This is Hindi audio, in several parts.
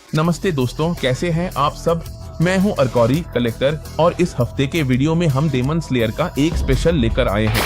नमस्ते दोस्तों, कैसे हैं आप सब। मैं हूं अरकौरी कलेक्टर और इस हफ्ते के वीडियो में हम डेमन स्लेयर का एक स्पेशल लेकर आए हैं।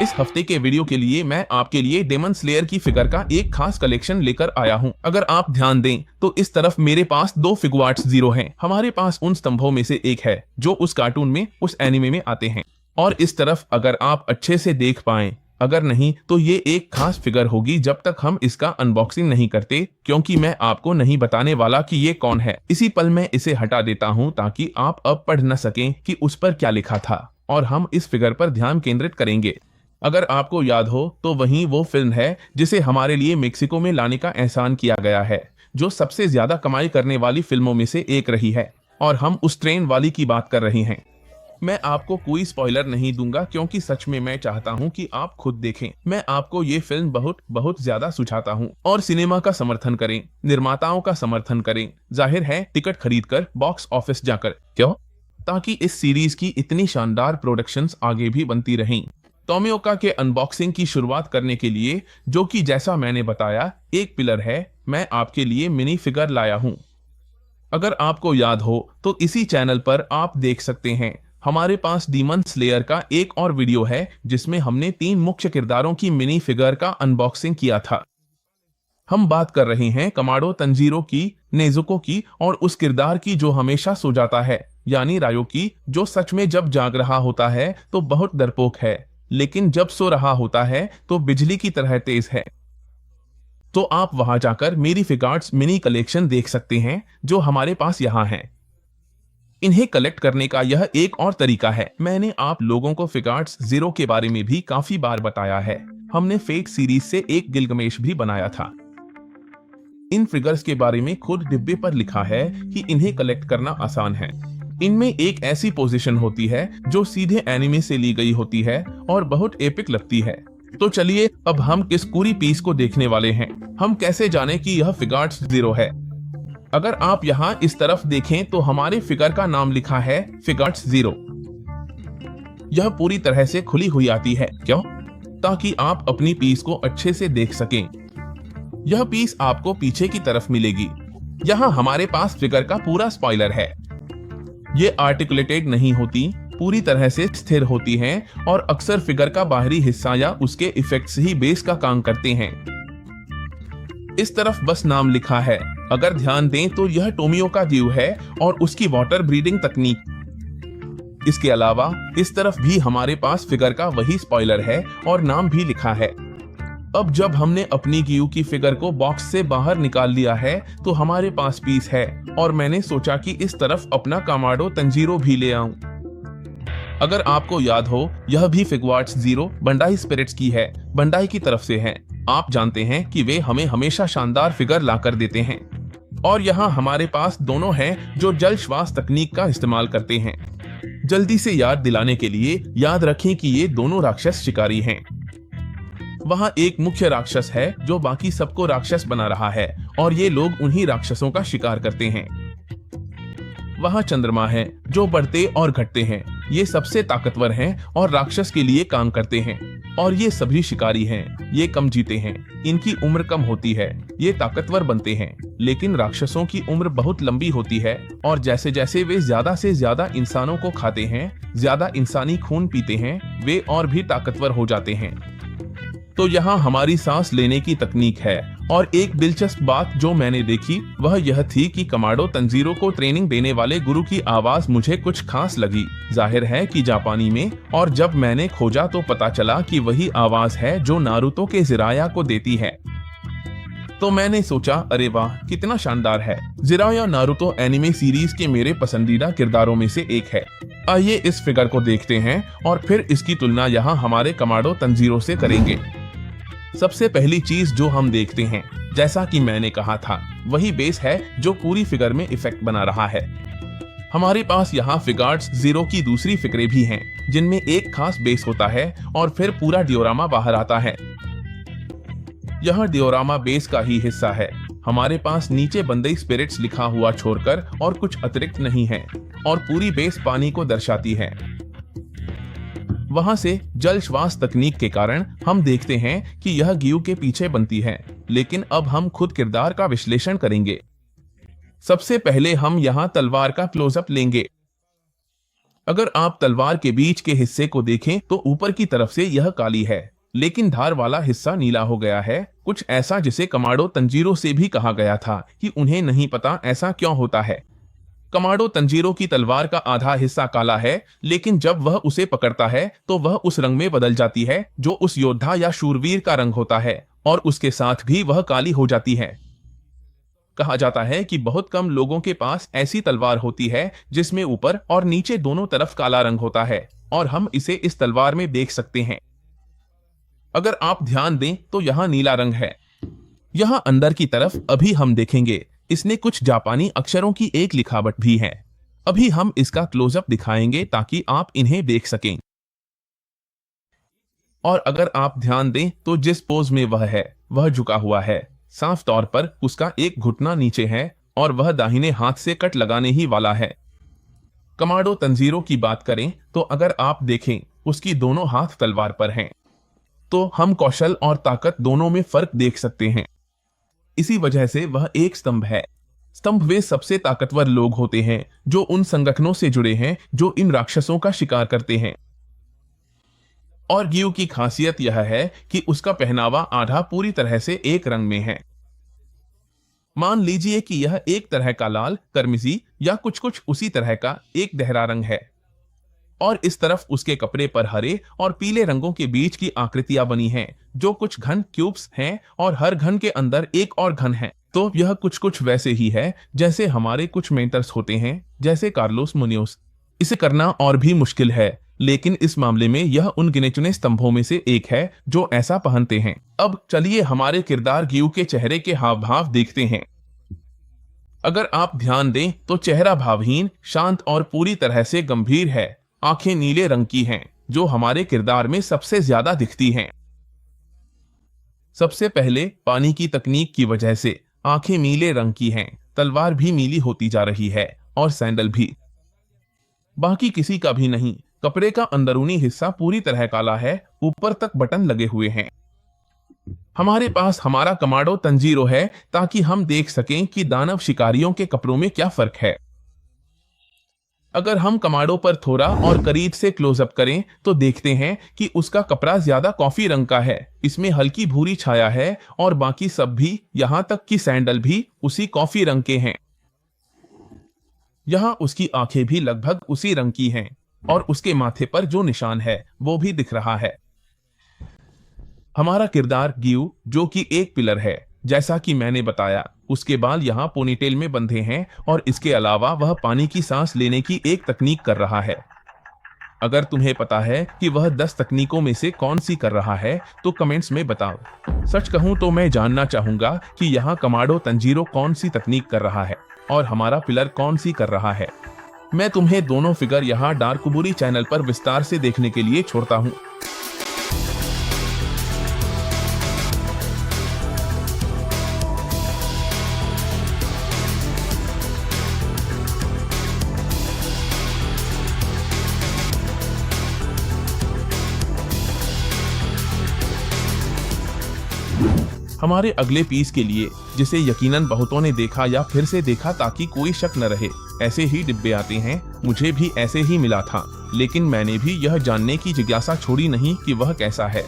इस हफ्ते के वीडियो के लिए मैं आपके लिए डेमन स्लेयर की फिगर का एक खास कलेक्शन लेकर आया हूं। अगर आप ध्यान दें तो इस तरफ मेरे पास 2 फिगवार्ट्स जीरो हैं। हमारे पास उन स्तंभों में से एक है जो उस कार्टून में, उस एनिमे में आते हैं। और इस तरफ अगर आप अच्छे से देख पाएं, अगर नहीं तो ये एक खास फिगर होगी जब तक हम इसका अनबॉक्सिंग नहीं करते, क्योंकि मैं आपको नहीं बताने वाला कि ये कौन है। इसी पल मैं इसे हटा देता हूं ताकि आप अब पढ़ न सकें कि उस पर क्या लिखा था और हम इस फिगर पर ध्यान केंद्रित करेंगे। अगर आपको याद हो तो वही वो फिल्म है जिसे हमारे लिए मेक्सिको में लाने का एहसान किया गया है, जो सबसे ज्यादा कमाई करने वाली फिल्मों में से एक रही है। और हम उस ट्रेन वाली की बात कर रहे हैं। मैं आपको कोई स्पॉइलर नहीं दूंगा क्योंकि सच में मैं चाहता हूं कि आप खुद देखें। मैं आपको ये फिल्म बहुत ज्यादा सुझाता हूं। और सिनेमा का समर्थन करें, निर्माताओं का समर्थन करें, जाहिर है टिकट खरीदकर, बॉक्स ऑफिस जाकर। क्यों? ताकि इस सीरीज की इतनी शानदार प्रोडक्शंस आगे भी बनती रहें। टोमियोका के अनबॉक्सिंग की शुरुआत करने के लिए, जो कि जैसा मैंने बताया एक पिलर है, मैं आपके लिए मिनी फिगर लाया हूं। अगर आपको याद हो तो इसी चैनल पर आप देख सकते हैं, हमारे पास डीमन स्लेयर का एक और वीडियो है जिसमें हमने 3 मुख्य किरदारों की मिनी फिगर का अनबॉक्सिंग किया था। हम बात कर रहे हैं कमाडो तंजीरो की, नेजुको की और उस किरदार की जो हमेशा सो जाता है, यानी रायो की, जो सच में जब जाग रहा होता है तो बहुत डरपोक है, लेकिन जब सो रहा होता है तो बिजली की तरह तेज है। तो आप वहां जाकर मेरी फिगर्स मिनी कलेक्शन देख सकते हैं जो हमारे पास यहाँ है। इन्हें कलेक्ट करने का यह एक और तरीका है। मैंने आप लोगों को फिगर्स जीरो के बारे में भी काफी बार बताया है। हमने फेट सीरीज से एक गिलगमेश भी बनाया था। इन फिगर्स के बारे में खुद डिब्बे पर लिखा है कि इन्हें कलेक्ट करना आसान है। इनमें एक ऐसी पोजीशन होती है जो सीधे एनिमे से ली गई होती है और बहुत एपिक लगती है। तो चलिए अब हम किस पूरी पीस को देखने वाले हैं। हम कैसे जाने कि यह फिगर्स जीरो है? अगर आप यहाँ इस तरफ देखें तो हमारे फिगर का नाम लिखा है फिगर्स जीरो। यह पूरी तरह से खुली हुई आती है। क्यों? ताकि आप अपनी पीस को अच्छे से देख सकें। यह पीस आपको पीछे की तरफ मिलेगी। यहाँ हमारे पास फिगर का पूरा स्पॉइलर है। ये आर्टिकुलेटेड नहीं होती, पूरी तरह से स्थिर होती हैं और अक्सर फिगर का बाहरी हिस्सा या उसके इफेक्ट्स ही बेस का काम करते हैं। इस तरफ बस नाम लिखा है। अगर ध्यान दें तो यह टोमियोका व्यू है और उसकी वाटर ब्रीडिंग तकनीक। इसके अलावा इस तरफ भी हमारे पास फिगर का वही स्पॉइलर है और नाम भी लिखा है। अब जब हमने अपनी गियू की फिगर को बॉक्स से बाहर निकाल लिया है तो हमारे पास पीस है और मैंने सोचा कि इस तरफ अपना कामाडो तंजीरो भी ले आऊं। अगर आपको याद हो, यह भी फिगवार्ट्स जीरो बंडाई स्पिरिट्स की है, बंडाई की तरफ से है। आप जानते हैं कि वे हमें हमेशा शानदार फिगर लाकर देते हैं। और यहाँ हमारे पास दोनों हैं जो जल श्वास तकनीक का इस्तेमाल करते हैं। जल्दी से याद दिलाने के लिए याद रखें कि ये दोनों राक्षस शिकारी हैं। वहाँ एक मुख्य राक्षस है जो बाकी सबको राक्षस बना रहा है और ये लोग उन्हीं राक्षसों का शिकार करते हैं। वहाँ चंद्रमा है जो बढ़ते और घटते हैं। ये सबसे ताकतवर हैं और राक्षस के लिए काम करते हैं। और ये सभी शिकारी हैं। ये कम जीते हैं, इनकी उम्र कम होती है, ये ताकतवर बनते हैं। लेकिन राक्षसों की उम्र बहुत लंबी होती है और जैसे जैसे वे ज्यादा से ज्यादा इंसानों को खाते हैं, ज्यादा इंसानी खून पीते हैं, वे और भी ताकतवर हो जाते हैं। तो यहाँ हमारी सांस लेने की तकनीक है। और एक दिलचस्प बात जो मैंने देखी वह यह थी कि कमाडो तंजीरो को ट्रेनिंग देने वाले गुरु की आवाज मुझे कुछ खास लगी। जाहिर है कि जापानी में। और जब मैंने खोजा तो पता चला कि वही आवाज है जो नारुतो के जिराया को देती है। तो मैंने सोचा, अरे वाह कितना शानदार है। जिराया नारुतो एनिमे सीरीज के मेरे पसंदीदा किरदारों में से एक है। आइए इस फिगर को देखते हैं और फिर इसकी तुलना यहाँ हमारे कमाडो तंजीरो से करेंगे। सबसे पहली चीज जो हम देखते हैं, जैसा कि मैंने कहा था, वही बेस है जो पूरी फिगर में इफेक्ट बना रहा है। हमारे पास यहाँ फिगर्स जीरो की दूसरी फिगरें भी हैं, जिनमें एक खास बेस होता है और फिर पूरा डियोरामा बाहर आता है। यह डियोरामा बेस का ही हिस्सा है। हमारे पास नीचे बंदई स्पिरिट्स लिखा हुआ छोड़कर और कुछ अतिरिक्त नहीं है और पूरी बेस पानी को दर्शाती है। वहां से जल श्वास तकनीक के कारण हम देखते हैं कि यह गियू के पीछे बनती है, लेकिन अब हम खुद किरदार का विश्लेषण करेंगे। सबसे पहले हम यहाँ तलवार का क्लोजअप लेंगे। अगर आप तलवार के बीच के हिस्से को देखें तो ऊपर की तरफ से यह काली है, लेकिन धार वाला हिस्सा नीला हो गया है, कुछ ऐसा जिसे कमाडो तंजीरो से भी कहा गया था कि उन्हें नहीं पता ऐसा क्यों होता है। कमाडो तंजीरो की तलवार का आधा हिस्सा काला है, लेकिन जब वह उसे पकड़ता है तो वह उस रंग में बदल जाती है जो उस योद्धा या शूरवीर का रंग होता है, और उसके साथ भी वह काली हो जाती है। कहा जाता है कि बहुत कम लोगों के पास ऐसी तलवार होती है जिसमें ऊपर और नीचे दोनों तरफ काला रंग होता है, और हम इसे इस तलवार में देख सकते हैं। अगर आप ध्यान दें तो यहाँ नीला रंग है। यहाँ अंदर की तरफ अभी हम देखेंगे इसने कुछ जापानी अक्षरों की एक लिखावट भी है। अभी हम इसका क्लोजअप दिखाएंगे ताकि आप इन्हें देख सकें। और अगर आप ध्यान दें तो जिस पोज में वह है वह झुका हुआ है, साफ तौर पर उसका एक घुटना नीचे है और वह दाहिने हाथ से कट लगाने ही वाला है। कमाडो तंजीरो की बात करें तो अगर आप देखें उसकी दोनों हाथ तलवार पर हैं, तो हम कौशल और ताकत दोनों में फर्क देख सकते हैं। इसी वजह से वह एक स्तंभ है। स्तंभ वे सबसे ताकतवर लोग होते हैं जो उन संगठनों से जुड़े हैं जो इन राक्षसों का शिकार करते हैं। और गियू की खासियत यह है कि उसका पहनावा आधा पूरी तरह से एक रंग में है। मान लीजिए कि यह एक तरह का लाल, करमिजी या कुछ कुछ उसी तरह का एक गहरा रंग है, और इस तरफ उसके कपड़े पर हरे और पीले रंगों के बीच की आकृतियां बनी हैं जो कुछ घन क्यूब्स हैं, और हर घन के अंदर एक और घन है। तो यह कुछ कुछ वैसे ही है जैसे हमारे कुछ मेंटर्स होते हैं, जैसे कार्लोस मुनियोस। इसे करना और भी मुश्किल है, लेकिन इस मामले में यह उन गिने चुने स्तंभों में से एक है जो ऐसा पहनते हैं। अब चलिए हमारे किरदार गियू के चेहरे के हाव भाव देखते हैं। अगर आप ध्यान दें तो चेहरा भावहीन, शांत और पूरी तरह से गंभीर है। आंखें नीले रंग की हैं, जो हमारे किरदार में सबसे ज्यादा दिखती हैं। सबसे पहले पानी की तकनीक की वजह से आंखें नीले रंग की हैं, तलवार भी नीली होती जा रही है और सैंडल भी। बाकी किसी का भी नहीं। कपड़े का अंदरूनी हिस्सा पूरी तरह काला है, ऊपर तक बटन लगे हुए हैं। हमारे पास हमारा कमाडो तंजीरो है ताकि हम देख सकें कि दानव शिकारियों के कपड़ों में क्या फर्क है। अगर हम कमाडो पर थोड़ा और करीब से क्लोजअप करें तो देखते हैं कि उसका कपड़ा ज्यादा कॉफी रंग का है, इसमें हल्की भूरी छाया है, और बाकी सब भी, यहाँ तक कि सैंडल भी उसी कॉफी रंग के हैं। यहाँ उसकी आंखें भी लगभग उसी रंग की हैं, और उसके माथे पर जो निशान है वो भी दिख रहा है। हमारा किरदार गियू, जो कि एक पिलर है, जैसा कि मैंने बताया, उसके बाल यहाँ पोनीटेल में बंधे हैं, और इसके अलावा वह पानी की सांस लेने की एक तकनीक कर रहा है। अगर तुम्हें पता है कि वह 10 तकनीकों में से कौन सी कर रहा है तो कमेंट्स में बताओ। सच कहूं तो मैं जानना चाहूंगा कि यहाँ कमाडो तंजीरो कौन सी तकनीक कर रहा है और हमारा पिलर कौन सी कर रहा है। मैं तुम्हें दोनों फिगर यहाँ डार्कबुरी चैनल पर विस्तार से देखने के लिए छोड़ता हूँ। हमारे अगले पीस के लिए, जिसे यकीनन बहुतों ने देखा या फिर से देखा ताकि कोई शक न रहे, ऐसे ही डिब्बे आते हैं। मुझे भी ऐसे ही मिला था, लेकिन मैंने भी यह जानने की जिज्ञासा छोड़ी नहीं कि वह कैसा है।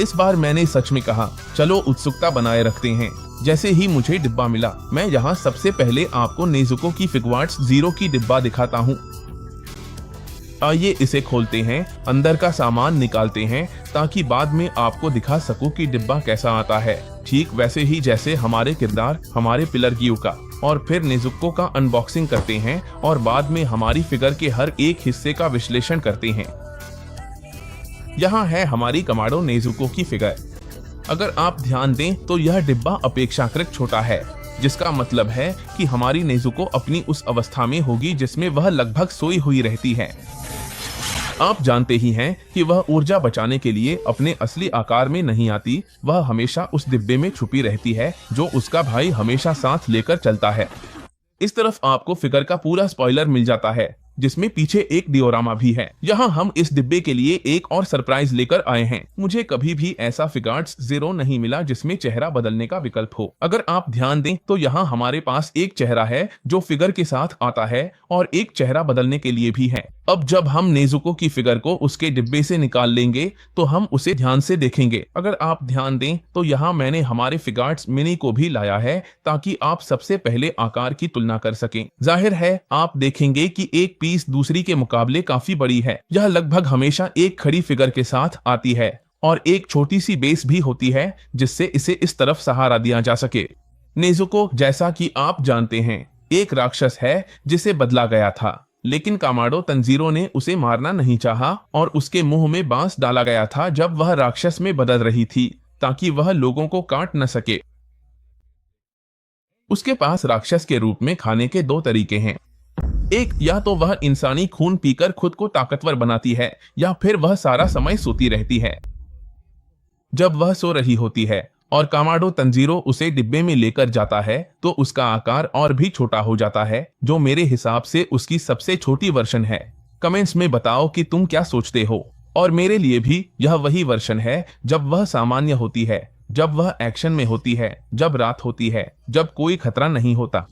इस बार मैंने सच में कहा, चलो उत्सुकता बनाए रखते हैं। जैसे ही मुझे डिब्बा मिला, मैं यहाँ सबसे पहले आपको नेजुको की फिगवार्ट्स 0 की डिब्बा दिखाता हूँ। आइए इसे खोलते हैं, अंदर का सामान निकालते हैं ताकि बाद में आपको दिखा सकूं कि डिब्बा कैसा आता है, ठीक वैसे ही जैसे हमारे किरदार हमारे पिलर गियू का। और फिर नेजुको का अनबॉक्सिंग करते हैं और बाद में हमारी फिगर के हर एक हिस्से का विश्लेषण करते हैं। यहाँ है हमारी कमाडो नेजुको की फिगर। अगर आप ध्यान दें तो यह डिब्बा अपेक्षाकृत छोटा है, जिसका मतलब है कि हमारी नेजुको अपनी उस अवस्था में होगी जिसमें वह लगभग सोई हुई रहती है। आप जानते ही हैं कि वह ऊर्जा बचाने के लिए अपने असली आकार में नहीं आती, वह हमेशा उस डिब्बे में छुपी रहती है जो उसका भाई हमेशा साथ लेकर चलता है। इस तरफ आपको फिगर का पूरा स्पॉइलर मिल जाता है। जिसमें पीछे एक डिओरामा भी है। यहाँ हम इस डिब्बे के लिए एक और सरप्राइज लेकर आए हैं। मुझे कभी भी ऐसा फिगार्ट्स जीरो नहीं मिला जिसमें चेहरा बदलने का विकल्प हो। अगर आप ध्यान दें तो यहाँ हमारे पास एक चेहरा है जो फिगर के साथ आता है और एक चेहरा बदलने के लिए भी है। अब जब हम नेजुको की फिगर को उसके डिब्बे से निकाल लेंगे तो हम उसे ध्यान से देखेंगे। अगर आप ध्यान दें तो यहाँ मैंने हमारे फिगार्ट्स मिनी को भी लाया है ताकि आप सबसे पहले आकार की तुलना कर सकें। जाहिर है आप देखेंगे कि एक पीस दूसरी के मुकाबले काफी बड़ी है। यह लगभग हमेशा एक खड़ी फिगर के साथ आती है और एक छोटी सी बेस भी होती है जिससे इसे इस तरफ सहारा दिया जा सके। नेजुको, जैसा कि आप जानते हैं, एक राक्षस है जिसे बदला गया था, लेकिन कामाडो तंजीरो ने उसे मारना नहीं चाहा और उसके मुंह में बांस डाला गया था जब वह राक्षस में बदल रही थी ताकि वह लोगों को काट न सके। उसके पास राक्षस के रूप में खाने के दो तरीके हैं। एक, या तो वह इंसानी खून पीकर खुद को ताकतवर बनाती है या फिर वह सारा समय सोती रहती है। जब वह सो रही होती है और कामाडो तंजीरो उसे डिब्बे में लेकर जाता है तो उसका आकार और भी छोटा हो जाता है, जो मेरे हिसाब से उसकी सबसे छोटी वर्जन है। कमेंट्स में बताओ कि तुम क्या सोचते हो। और मेरे लिए भी यह वही वर्जन है जब वह सामान्य होती है, जब वह एक्शन में होती है, जब रात होती है, जब कोई खतरा नहीं होता।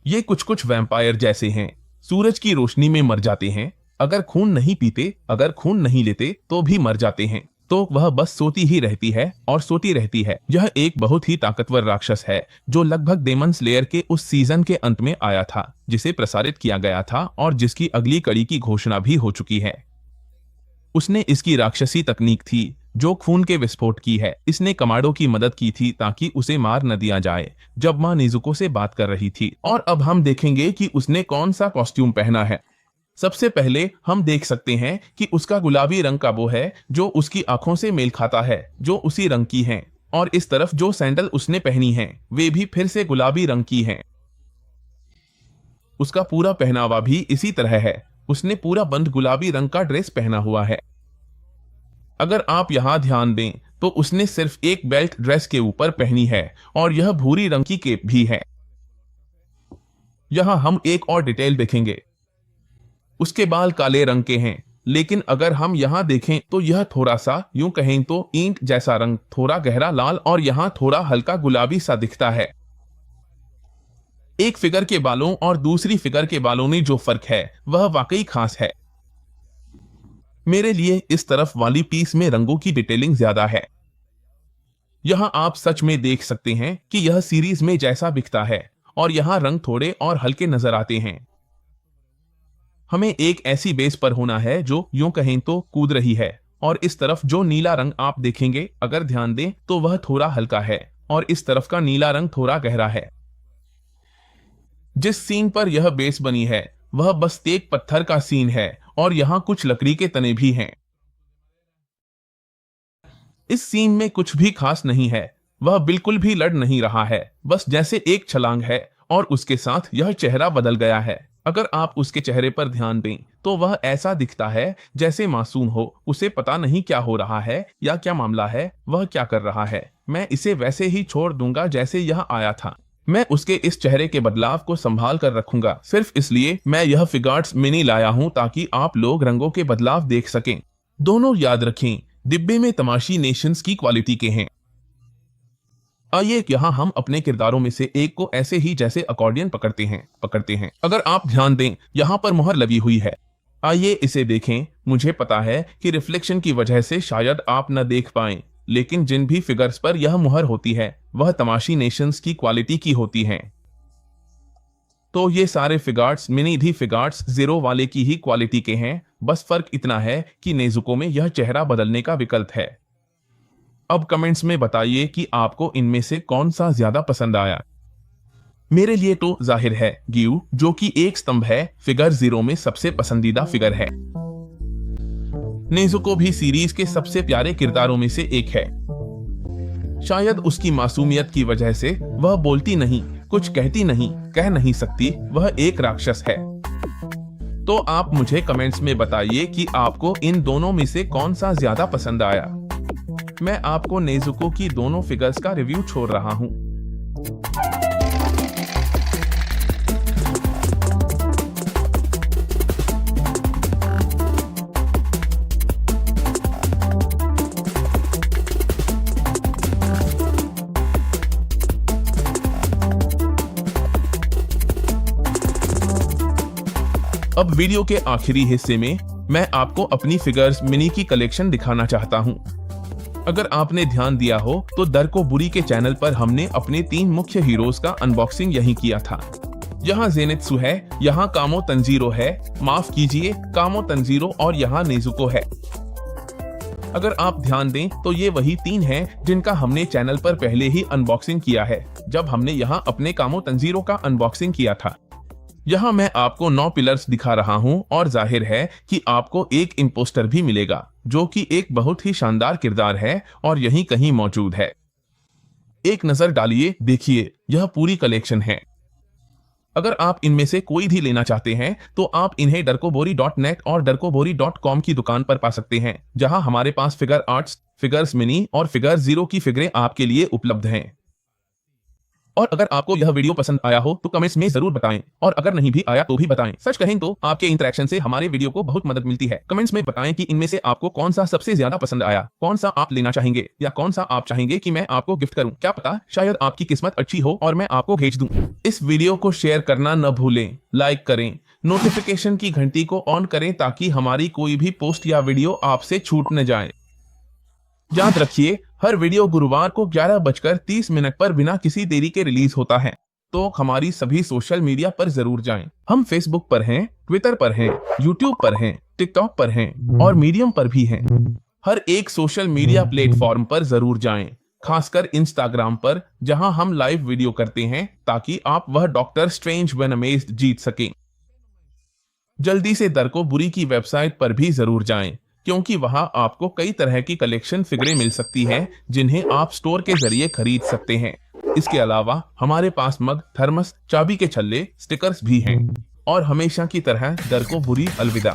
ये कुछ वैम्पायर जैसे हैं, सूरज की रोशनी में मर जाते हैं। अगर खून नहीं पीते, अगर खून नहीं लेते तो भी मर जाते हैं। तो वह बस सोती ही रहती है और सोती रहती है। यह एक बहुत ही ताकतवर राक्षस है जो लगभग डेमन स्लेयर के उस सीजन के अंत में आया था जिसे प्रसारित किया गया था और जिसकी अगली कड़ी की घोषणा भी हो चुकी है। उसने इसकी राक्षसी तकनीक थी जो खून के विस्फोट की है। इसने कमाडो की मदद की थी ताकि उसे मार न दिया जाए जब मां नेजुको से बात कर रही थी। और अब हम देखेंगे कि उसने कौन सा कॉस्ट्यूम पहना है। सबसे पहले हम देख सकते हैं कि उसका गुलाबी रंग का वो है जो उसकी आंखों से मेल खाता है, जो उसी रंग की हैं। और इस तरफ जो सैंडल उसने पहनी हैं वे भी फिर से गुलाबी रंग की हैं। उसका पूरा पहनावा भी इसी तरह है। उसने पूरा बंद गुलाबी रंग का ड्रेस पहना हुआ है। अगर आप यहाँ ध्यान दें तो उसने सिर्फ एक बेल्ट ड्रेस के ऊपर पहनी है और यह भूरी रंग की केप भी है। यहाँ हम एक और डिटेल देखेंगे। उसके बाल काले रंग के हैं, लेकिन अगर हम यहाँ देखें तो यह थोड़ा सा, यूं कहें तो ईंट जैसा रंग, थोड़ा गहरा लाल और यहाँ थोड़ा हल्का गुलाबी सा दिखता है। एक फिगर के बालों और दूसरी फिगर के बालों में जो फर्क है वह वाकई खास है। मेरे लिए इस तरफ वाली पीस में रंगों की डिटेलिंग ज्यादा है। यहाँ आप सच में देख सकते हैं कि यह सीरीज में जैसा दिखता है और यहाँ रंग थोड़े और हल्के नजर आते हैं। हमें एक ऐसी बेस पर होना है जो यूं कहें तो कूद रही है और इस तरफ जो नीला रंग आप देखेंगे, अगर ध्यान दें तो वह थोड़ा हल्का है और इस तरफ का नीला रंग थोड़ा गहरा है। जिस सीन पर यह बेस बनी है वह बस एक पत्थर का सीन है और यहाँ कुछ लकड़ी के तने भी हैं। इस सीन में कुछ भी खास नहीं है। वह बिल्कुल भी लड़ नहीं रहा है, बस जैसे एक छलांग है और उसके साथ यह चेहरा बदल गया है। अगर आप उसके चेहरे पर ध्यान दें तो वह ऐसा दिखता है जैसे मासूम हो। उसे पता नहीं क्या हो रहा है या क्या मामला है, वह क्या कर रहा है। मैं इसे वैसे ही छोड़ दूंगा जैसे यह आया था। मैं उसके इस चेहरे के बदलाव को संभाल कर रखूंगा। सिर्फ इसलिए मैं यह फिगार्ट्स मिनी लाया हूं ताकि आप लोग रंगों के बदलाव देख सकें। दोनों याद रखें, डिब्बे में तमाशी नेशंस की क्वालिटी के हैं। आइए यहाँ हम अपने किरदारों में से एक को ऐसे ही जैसे अकॉर्डियन पकड़ते हैं। अगर आप ध्यान दें यहाँ पर मुहर लगी हुई है। आइए इसे देखें। मुझे पता है कि रिफ्लेक्शन की वजह से शायद आप न देख पाएं, लेकिन जिन भी फिगर्स पर यह मुहर होती है वह तमाशी नेशंस की क्वालिटी की होती हैं। तो ये सारे फिगार्ट्स मिनी धी फिगार्ट्स जीरो वाले की ही क्वालिटी के हैं। बस फर्क इतना है कि नेजुको में यह चेहरा बदलने का विकल्प है। अब कमेंट्स में बताइए कि आपको इनमें से कौन सा ज्यादा पसंद आया। मेरे लिए तो जाहिर है गियू, जो कि एक स्तंभ है, फिगर जीरो में सबसे पसंदीदा फिगर है। नेजुको भी सीरीज के सबसे प्यारे किरदारों में से एक है। शायद उसकी मासूमियत की वजह से वह बोलती नहीं, कुछ कहती नहीं, कह नहीं सकती, वह एक राक्षस है। तो आप मुझे कमेंट्स में बताइए कि आपको इन दोनों में से कौन सा ज्यादा पसंद आया। मैं आपको नेजुको की दोनों फिगर्स का रिव्यू छोड़ रहा हूं। अब वीडियो के आखिरी हिस्से में मैं आपको अपनी फिगर्स मिनी की कलेक्शन दिखाना चाहता हूँ। अगर आपने ध्यान दिया हो तो दरको बुरी के चैनल पर हमने अपने 3 मुख्य हीरोज का अनबॉक्सिंग यही किया था। यहाँ जेनित्सु है, यहाँ कामो तंजीरो है, माफ कीजिए कामो तंजीरो, और यहाँ नेजुको है। अगर आप ध्यान दें तो ये वही 3 हैं जिनका हमने चैनल पर पहले ही अनबॉक्सिंग किया है, जब हमने यहाँ अपने कामो तंजीरो का अनबॉक्सिंग किया था। यहाँ मैं आपको 9 पिलर्स दिखा रहा हूँ और जाहिर है कि आपको एक इम्पोस्टर भी मिलेगा जो कि एक बहुत ही शानदार किरदार है और यहीं कहीं मौजूद है। एक नजर डालिए, देखिए यह पूरी कलेक्शन है। अगर आप इनमें से कोई भी लेना चाहते हैं तो आप इन्हें darkobori.net और darkobori.com की दुकान पर पा सकते हैं, जहां हमारे पास फिगर आर्ट्स, फिगर्स मिनी और फिगर 0 की फिगरें आपके लिए उपलब्ध हैं। और अगर आपको यह वीडियो पसंद आया हो तो कमेंट्स में जरूर बताएं, और अगर नहीं भी आया तो भी बताएं। सच कहें तो आपके इंटरेक्शन से हमारे वीडियो को बहुत मदद मिलती है। कमेंट्स में बताएं कि इनमें से आपको कौन सा सबसे ज्यादा पसंद आया, कौन सा आप लेना चाहेंगे या कौन सा आप चाहेंगे कि मैं आपको गिफ्ट करूं। क्या पता शायद आपकी किस्मत अच्छी हो और मैं आपको भेज दूं। इस वीडियो को शेयर करना न भूलें, लाइक करें, नोटिफिकेशन की घंटी को ऑन करें ताकि हमारी कोई भी पोस्ट या वीडियो आपसे छूट न जाए। याद रखिए, हर वीडियो गुरुवार को 11:30 पर बिना किसी देरी के रिलीज होता है, तो हमारी सभी सोशल मीडिया पर जरूर जाएं। हम फेसबुक पर हैं, ट्विटर पर हैं, यूट्यूब पर हैं, टिकटॉक पर हैं और मीडियम पर भी हैं। हर एक सोशल मीडिया प्लेटफॉर्म पर जरूर जाएं, खासकर इंस्टाग्राम पर, जहां हम लाइव वीडियो करते हैं ताकि आप वह डॉक्टर स्ट्रेंज व्हेन अमेज्ड जीत सकें। जल्दी से दरको बुरी की वेबसाइट पर भी जरूर जाएं, क्योंकि वहां आपको कई तरह की कलेक्शन फिगरें मिल सकती हैं जिन्हें आप स्टोर के जरिए खरीद सकते हैं। इसके अलावा हमारे पास मग, थर्मस, चाबी के छल्ले, स्टिकर्स भी हैं। और हमेशा की तरह दरको बुरी अलविदा।